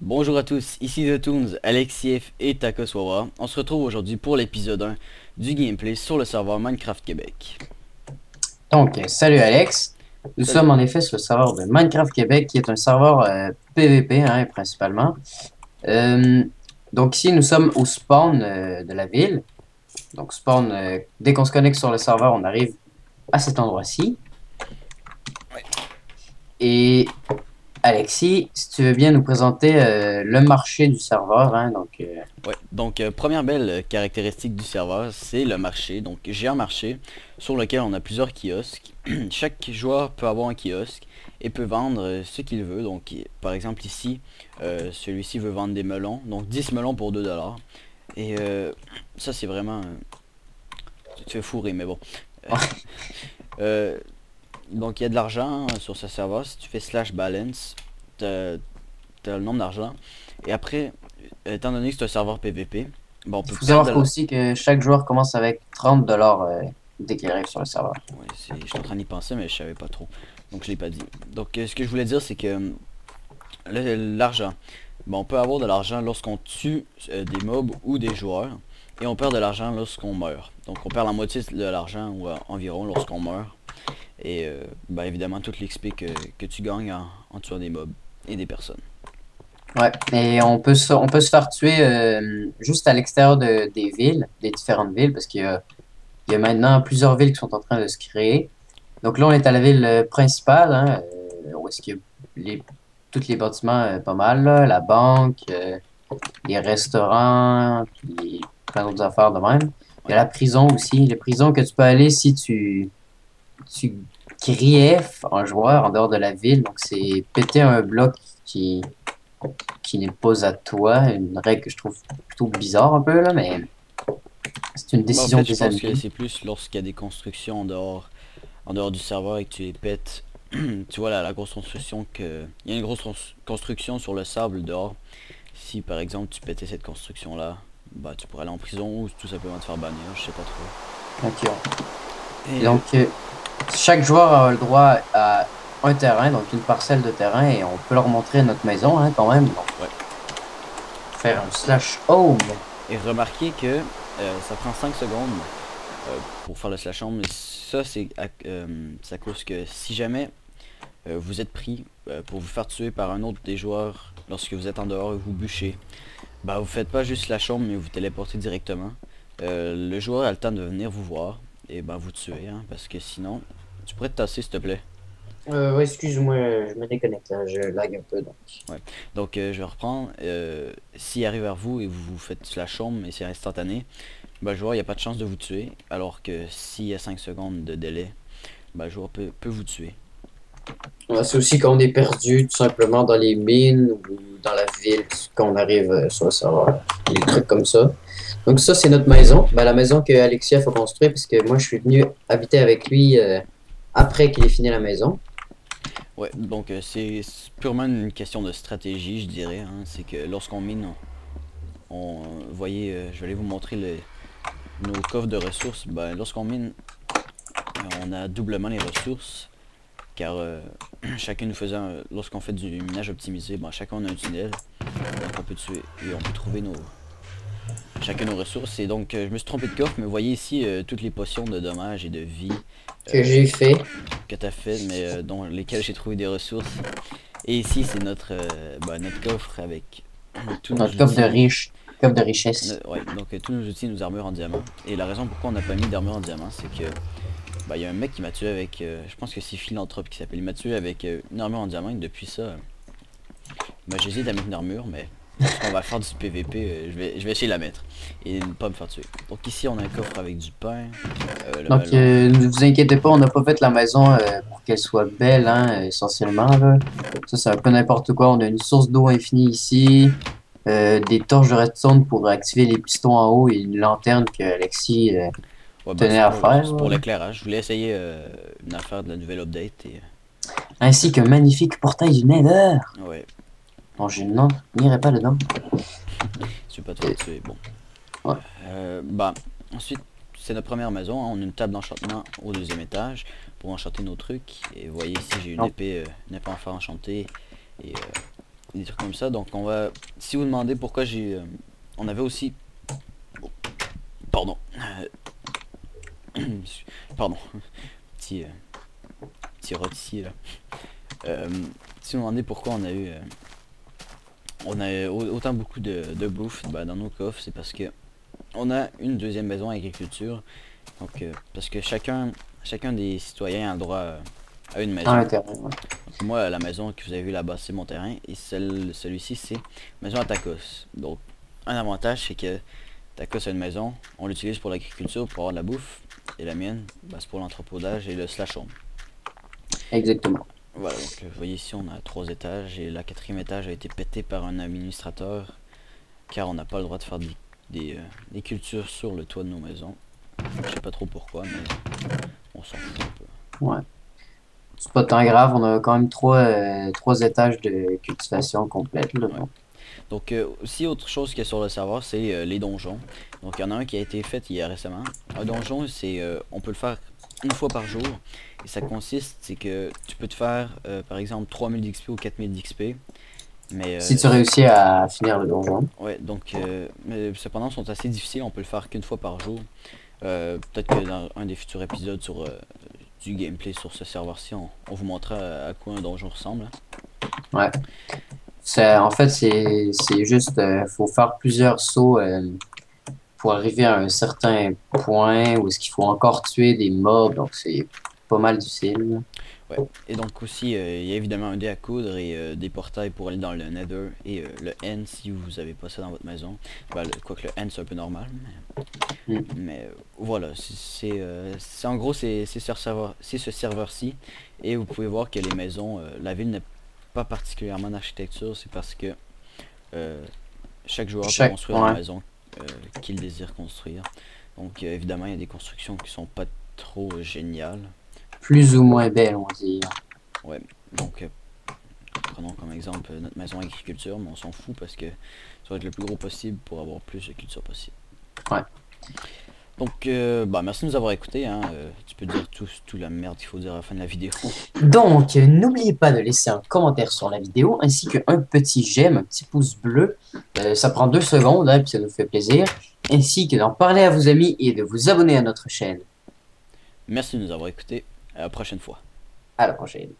Bonjour à tous, ici The Toons, Alexiev et Takoswawa. On se retrouve aujourd'hui pour l'épisode 1 du gameplay sur le serveur Minecraft Québec. Donc, salut Alex. Nous Salut. sommes en effet sur le serveur de Minecraft Québec, qui est un serveur PVP principalement. Euh, donc ici, nous sommes au spawn de la ville. Donc spawn, dès qu'on se connecte sur le serveur, on arrive à cet endroit-ci. Et Alexis, si tu veux bien nous présenter le marché du serveur. Ouais, donc première belle caractéristique du serveur, c'est le marché. Donc j'ai un marché sur lequel on a plusieurs kiosques. Chaque joueur peut avoir un kiosque et peut vendre ce qu'il veut. Donc par exemple ici, celui-ci veut vendre des melons. Donc 10 melons pour 2 $. Et ça c'est vraiment... tu fais fourrer mais bon. Euh, donc il y a de l'argent sur ce serveur. Si tu fais slash balance, t'as le nombre d'argent. Et après, étant donné que c'est un serveur PVP, bon, on Il peut faut perdre savoir de la... aussi que chaque joueur commence avec 30 $ dès qu'il arrive sur le serveur. Ouais, je suis en train d'y penser, mais je savais pas trop. Donc je l'ai pas dit. Donc ce que je voulais dire, c'est que l'argent. Bon, on peut avoir de l'argent lorsqu'on tue des mobs ou des joueurs. Et on perd de l'argent lorsqu'on meurt. Donc on perd la moitié de l'argent ou environ lorsqu'on meurt. Et bah, évidemment, toute l'XP que tu gagnes en tuant des mobs et des personnes. Ouais, et on peut se faire tuer juste à l'extérieur des villes, des différentes villes, parce il y a maintenant plusieurs villes qui sont en train de se créer. Donc là, on est à la ville principale, où est-ce qu'il y a les, tous les bâtiments pas mal, là, la banque, les restaurants, puis plein d'autres affaires de même. Il y Ouais. a la prison aussi, les prisons que tu peux aller si tu grièves un joueur en dehors de la ville. Donc c'est péter un bloc qui qui n'est pas à toi. Une règle que je trouve plutôt bizarre un peu, là, mais c'est une Bah, en décision fait, je des pense que admins. c'est plus lorsqu'il y a des constructions en dehors du serveur et que tu les pètes. Tu vois la grosse construction que... Il y a une grosse construction sur le sable dehors. Si par exemple tu pétais cette construction là, bah tu pourrais aller en prison ou tout simplement te faire bannir, je sais pas trop. Donc, et Et donc chaque joueur a le droit à un terrain, donc une parcelle de terrain, et on peut leur montrer notre maison quand même. Donc, ouais. faire un slash home. Et remarquez que ça prend 5 secondes pour faire le slash home, mais ça c'est à cause que si jamais vous êtes pris pour vous faire tuer par un autre des joueurs lorsque vous êtes en dehors et vous bûchez, bah vous faites pas juste la chambre mais vous téléportez directement. Le joueur a le temps de venir vous voir et bah vous tuer hein, parce que sinon tu pourrais te tasser s'il te plaît. Ouais, excuse-moi, je me déconnecte, hein, je lag un peu. Donc. Ouais. Donc je vais reprendre. S'il arrive vers vous et vous faites la chambre et c'est instantané, bah le joueur il n'y a pas de chance de vous tuer. Alors que s'il y a 5 secondes de délai, bah le joueur peut vous tuer. Ouais, c'est aussi quand on est perdu, tout simplement dans les mines ou dans la ville, quand on arrive sur le serveur. Des trucs comme ça. Donc ça, c'est notre maison. Ben, la maison que Alexia a construire, parce que moi, je suis venu habiter avec lui après qu'il ait fini la maison. Ouais, donc c'est purement une question de stratégie je dirais. Hein. C'est que lorsqu'on mine, voyez, je vais aller vous montrer nos coffres de ressources. Ben, lorsqu'on mine, on a doublement les ressources. Car chacun nous faisant, lorsqu'on fait du minage optimisé, ben, chacun on a un tunnel. Donc on peut tuer et on peut trouver chacun nos ressources. Et donc je me suis trompé de coffre, mais vous voyez ici toutes les potions de dommages et de vie Que j'ai fait. que tu as fait, mais dont lesquelles j'ai trouvé des ressources. Et ici c'est notre coffre avec tous nos Notre coffre de outils. riche, coffre de richesse. Ouais, donc tous nos outils, nos armures en diamant. Et la raison pourquoi on n'a pas mis d'armure en diamant, c'est que bah y a un mec qui m'a tué avec, je pense que c'est Philanthrope qui s'appelle, il m'a tué avec une armure en diamant et depuis ça, bah j'hésite à mettre une armure, mais lorsqu'on va faire du PVP, je vais essayer de la mettre et ne pas me faire tuer. Donc ici on a un coffre avec du pain, le Donc, melon. ne vous inquiétez pas, on n'a pas fait la maison pour qu'elle soit belle, essentiellement, là. Ça, c'est un peu n'importe quoi. On a une source d'eau infinie ici, des torches de redstone pour activer les pistons en haut et une lanterne que Alexis Ouais bah tenait à faire, c'est là. pour l'éclairage, je voulais essayer une affaire de la nouvelle update et Ainsi qu'un magnifique portail du Nether. ouais, Bon, je n'irai pas dedans. je vais pas te faire tuer, bon. Ouais. Bah ensuite c'est notre première maison, hein. On a une table d'enchantement au deuxième étage pour enchanter nos trucs. Et vous voyez ici j'ai Donc, une épée en fer enchantée et des trucs comme ça. Donc on va, si vous demandez pourquoi on avait aussi, pardon, pardon, petit, petit rôti là. Si vous demandez pourquoi on a autant beaucoup de bouffe dans nos coffres, c'est parce que on a une deuxième maison à agriculture. Donc parce que chacun des citoyens a le droit à une maison. Ah, un terrain, ouais. Donc, moi, la maison que vous avez vu là-bas, c'est mon terrain. Et celui-ci, c'est maison à tacos. Donc, un avantage, c'est que tacos a une maison. On l'utilise pour l'agriculture, pour avoir de la bouffe. Et la mienne, c'est pour l'entreposage et le slash home. Exactement. Voilà, donc vous voyez ici, on a 3 étages. Et la 4e étage a été pété par un administrateur. Car on n'a pas le droit de faire des cultures sur le toit de nos maisons. Je sais pas trop pourquoi, mais on s'en fout un peu. Ouais. C'est pas tant grave, on a quand même trois étages de cultivation complète, là. Ouais. Donc aussi autre chose qu'il y a sur le serveur, c'est les donjons. Donc il y en a un qui a été fait il y a récemment. Un donjon, c'est on peut le faire une fois par jour. Et ça consiste, c'est que tu peux te faire par exemple 3000 d'XP ou 4000 d'XP. Mais Si tu réussis à finir le donjon. ouais, donc mais cependant ils sont assez difficiles, on peut le faire qu'une fois par jour. Peut-être que dans un des futurs épisodes sur du gameplay sur ce serveur-ci, on vous montrera à quoi un donjon ressemble. Ouais. En fait, c'est juste, faut faire plusieurs sauts pour arriver à un certain point où est-ce qu'il faut encore tuer des mobs, donc c'est pas mal difficile. Ouais. Et donc aussi, il y a évidemment un dé à coudre et des portails pour aller dans le Nether et le End si vous avez pas ça dans votre maison. Quoique le End c'est un peu normal, mais voilà, c'est en gros c'est ce serveur-ci et vous pouvez voir que les maisons, la ville n'est pas particulièrement d'architecture, c'est parce que chaque joueur peut construire la maison qu'il désire construire. Donc évidemment il y a des constructions qui sont pas trop géniales. Plus ou moins belle, on va dire. Ouais, donc prenons comme exemple notre maison agriculture, mais on s'en fout parce que ça va être le plus gros possible pour avoir plus de culture possible. Ouais. Donc, merci de nous avoir écoutés. Hein. Tu peux dire tout la merde qu'il faut dire à la fin de la vidéo. Donc, n'oubliez pas de laisser un commentaire sur la vidéo ainsi qu'un petit j'aime, un petit pouce bleu. Ça prend 2 secondes, hein, puis ça nous fait plaisir. Ainsi que d'en parler à vos amis et de vous abonner à notre chaîne. Merci de nous avoir écoutés. À la prochaine fois. À la prochaine.